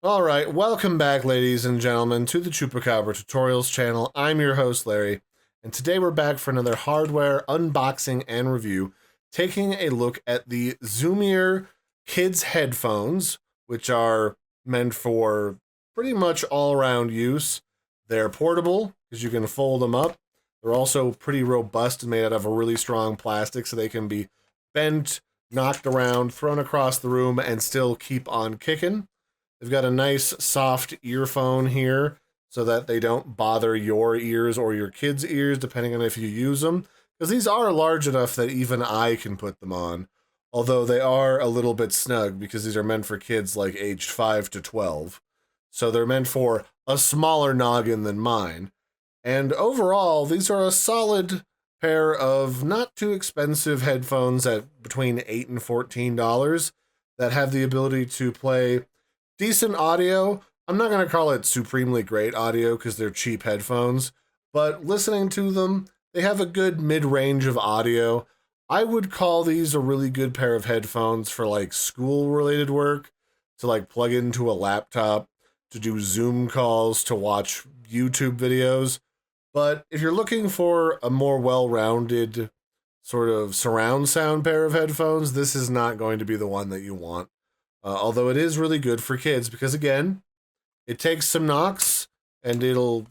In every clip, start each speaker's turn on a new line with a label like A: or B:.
A: All right, welcome back, ladies and gentlemen, to the Chupacabra Tutorials channel. I'm your host, Larry, and today we're back for another hardware unboxing and review, taking a look at the Ziumier Kids Headphones, which are meant for pretty much all-around use. They're portable, because you can fold them up. They're also pretty robust and made out of a really strong plastic, so they can be bent, knocked around, thrown across the room, and still keep on kicking. They've got a nice soft earphone here so that they don't bother your ears or your kids' ears, depending on if you use them. Because these are large enough that even I can put them on. Although they are a little bit snug because these are meant for kids like aged 5 to 12. So they're meant for a smaller noggin than mine. And overall, these are a solid pair of not too expensive headphones at between $8 and $14 that have the ability to play decent audio. I'm not going to call it supremely great audio because they're cheap headphones, but listening to them, they have a good mid-range of audio. I would call these a really good pair of headphones for like school-related work, to like plug into a laptop, to do Zoom calls, to watch YouTube videos. But if you're looking for a more well-rounded sort of surround sound pair of headphones, this is not going to be the one that you want. Although it is really good for kids because, again, it takes some knocks and it'll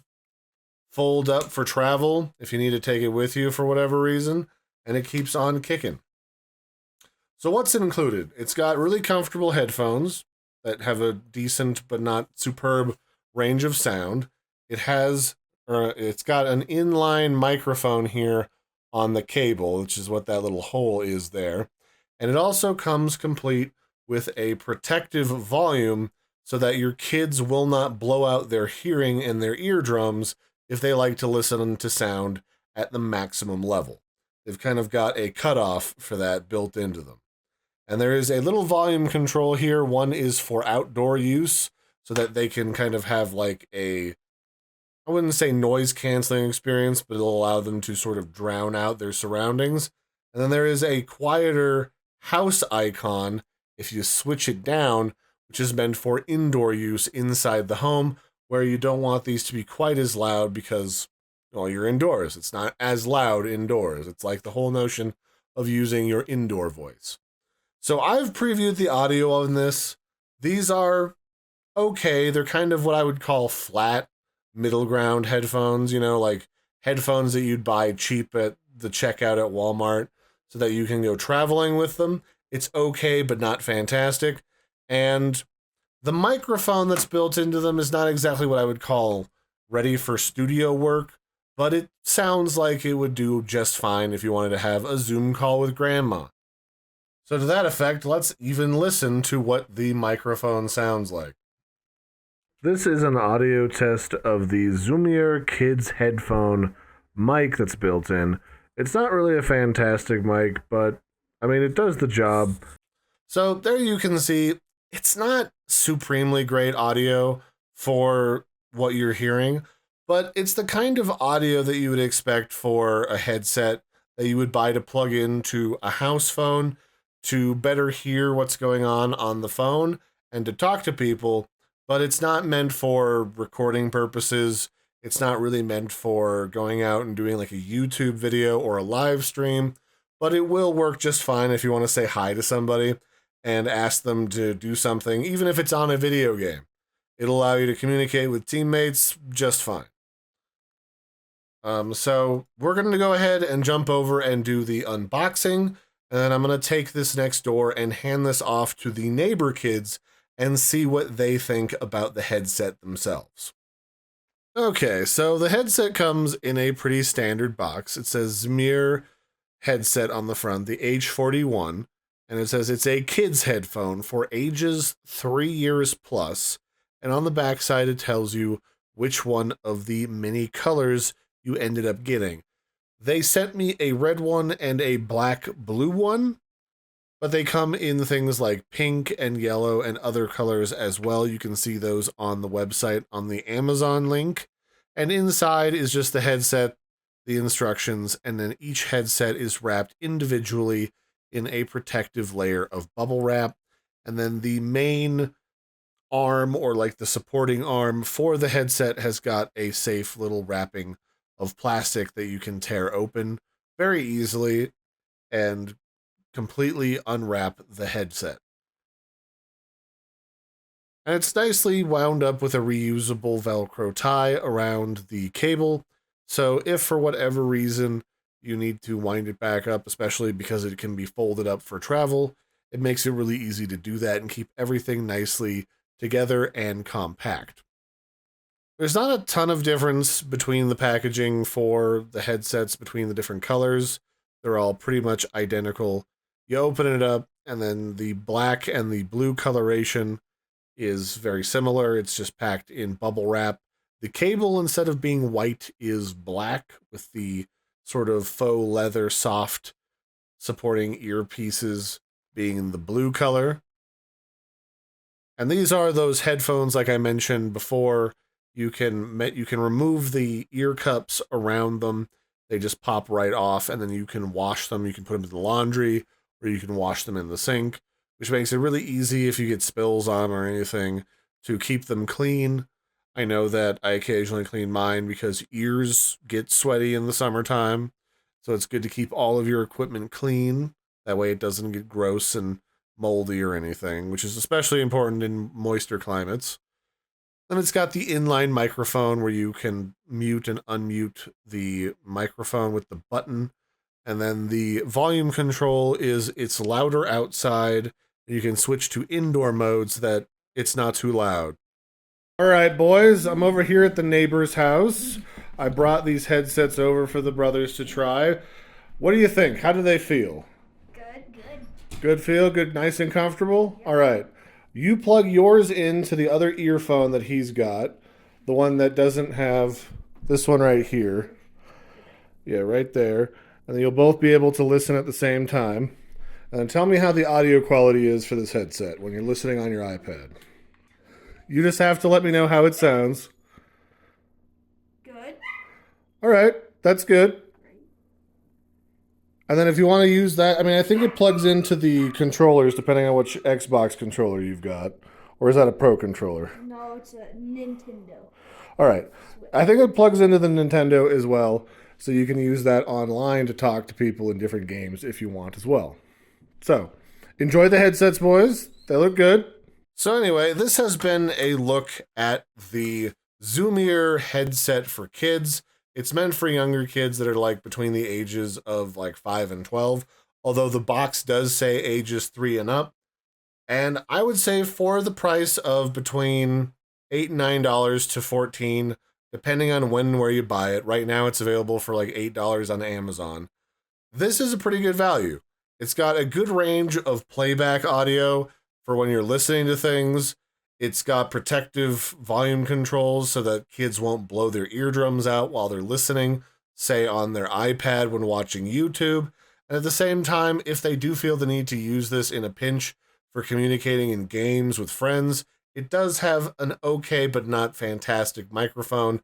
A: fold up for travel if you need to take it with you for whatever reason, and it keeps on kicking. So what's included? It's got really comfortable headphones that have a decent but not superb range of sound. It's got an inline microphone here on the cable, which is what that little hole is there. And it also comes complete with a protective volume so that your kids will not blow out their hearing and their eardrums if they like to listen to sound at the maximum level. They've kind of got a cutoff for that built into them. And there is a little volume control here. One is for outdoor use so that they can kind of have like I wouldn't say noise canceling experience, but it'll allow them to sort of drown out their surroundings. And then there is a quieter house icon if you switch it down, which is meant for indoor use inside the home, where you don't want these to be quite as loud because, well, you're indoors. It's not as loud indoors. It's like the whole notion of using your indoor voice. So I've previewed the audio on this. These are okay. They're kind of what I would call flat, middle ground headphones, like headphones that you'd buy cheap at the checkout at Walmart so that you can go traveling with them. It's okay, but not fantastic. And the microphone that's built into them is not exactly what I would call ready for studio work, but it sounds like it would do just fine if you wanted to have a Zoom call with grandma. So to that effect, let's even listen to what the microphone sounds like. This is an audio test of the Ziumier Kids Headphone mic that's built in. It's not really a fantastic mic, but I mean, it does the job. So there you can see, it's not supremely great audio for what you're hearing, but it's the kind of audio that you would expect for a headset that you would buy to plug into a house phone to better hear what's going on the phone and to talk to people, but it's not meant for recording purposes. It's not really meant for going out and doing like a YouTube video or a live stream. But it will work just fine if you want to say hi to somebody and ask them to do something, even if it's on a video game. It'll allow you to communicate with teammates just fine. So we're going to go ahead and jump over and do the unboxing, and then I'm going to take this next door and hand this off to the neighbor kids and see what they think about the headset themselves. Okay, so the headset comes in a pretty standard box. It says Ziumier headset on the front, the H41, and it says it's a kid's headphone for ages 3 years plus, and on the back side it tells you which one of the many colors you ended up getting. They sent me a red one and a black blue one, but they come in things like pink and yellow and other colors as well. You can see those on the website on the Amazon link, and inside is just the headset, the instructions, and then each headset is wrapped individually in a protective layer of bubble wrap. And then the main arm, or like the supporting arm for the headset, has got a safe little wrapping of plastic that you can tear open very easily and completely unwrap the headset. And it's nicely wound up with a reusable Velcro tie around the cable. So if for whatever reason you need to wind it back up, especially because it can be folded up for travel, it makes it really easy to do that and keep everything nicely together and compact. There's not a ton of difference between the packaging for the headsets between the different colors. They're all pretty much identical. You open it up, and then the black and the blue coloration is very similar. It's just packed in bubble wrap. The cable, instead of being white, is black with the sort of faux leather soft supporting earpieces being the blue color. And these are those headphones, like I mentioned before. You can remove the ear cups around them. They just pop right off, and then you can wash them. You can put them in the laundry, or you can wash them in the sink, which makes it really easy if you get spills on them or anything to keep them clean. I know that I occasionally clean mine because ears get sweaty in the summertime, so it's good to keep all of your equipment clean. That way it doesn't get gross and moldy or anything, which is especially important in moister climates. Then it's got the inline microphone where you can mute and unmute the microphone with the button. And then the volume control is it's louder outside. You can switch to indoor modes so that it's not too loud. All right, boys, I'm over here at the neighbor's house. I brought these headsets over for the brothers to try. What do you think? How do they feel?
B: Good.
A: Good feel? Good, nice and comfortable? All right. You plug yours into the other earphone that he's got, the one that doesn't have this one right here. Yeah, right there. And then you'll both be able to listen at the same time. And then tell me how the audio quality is for this headset when you're listening on your iPad. You just have to let me know how it sounds.
B: Good.
A: All right, that's good. And then if you want to use that, I mean, I think it plugs into the controllers depending on which Xbox controller you've got. Or is that a Pro controller?
B: No, it's a Nintendo.
A: All right. I think it plugs into the Nintendo as well, so you can use that online to talk to people in different games if you want as well. So, enjoy the headsets, boys. They look good. So anyway, this has been a look at the Ziumier headset for kids. It's meant for younger kids that are like between the ages of like 5 and 12, although the box does say ages 3 and up. And I would say for the price of between $8 and $9 to $14, depending on when and where you buy it. Right now it's available for like $8 on Amazon. This is a pretty good value. It's got a good range of playback audio for when you're listening to things. It's got protective volume controls so that kids won't blow their eardrums out while they're listening, say on their iPad when watching YouTube. And at the same time, if they do feel the need to use this in a pinch for communicating in games with friends, it does have an okay but not fantastic microphone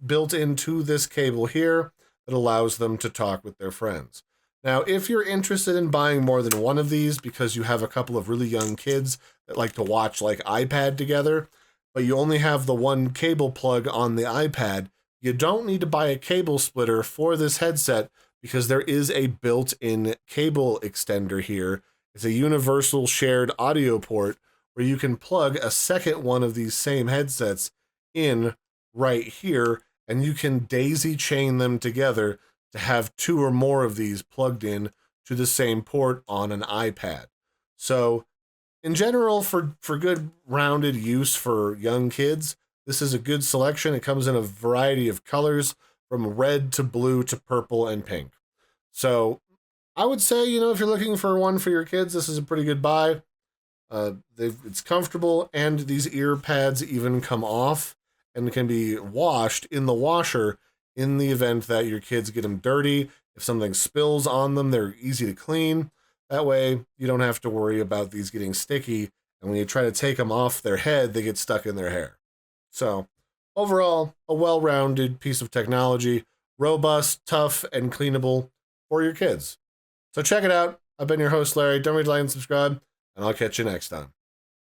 A: built into this cable here that allows them to talk with their friends. Now, if you're interested in buying more than one of these because you have a couple of really young kids that like to watch like iPad together, but you only have the one cable plug on the iPad, you don't need to buy a cable splitter for this headset because there is a built-in cable extender here. It's a universal shared audio port where you can plug a second one of these same headsets in right here, and you can daisy chain them together to have 2 or more of these plugged in to the same port on an iPad. So in general, for good rounded use for young kids, this is a good selection. It comes in a variety of colors from red to blue to purple and pink. So I would say, if you're looking for one for your kids, this is a pretty good buy. It's comfortable, and these ear pads even come off and can be washed in the washer in the event that your kids get them dirty. If something spills on them, they're easy to clean. That way, you don't have to worry about these getting sticky, and when you try to take them off their head, they get stuck in their hair. So, overall, a well-rounded piece of technology, robust, tough, and cleanable for your kids. So check it out. I've been your host, Larry. Don't forget to like and subscribe, and I'll catch you next time.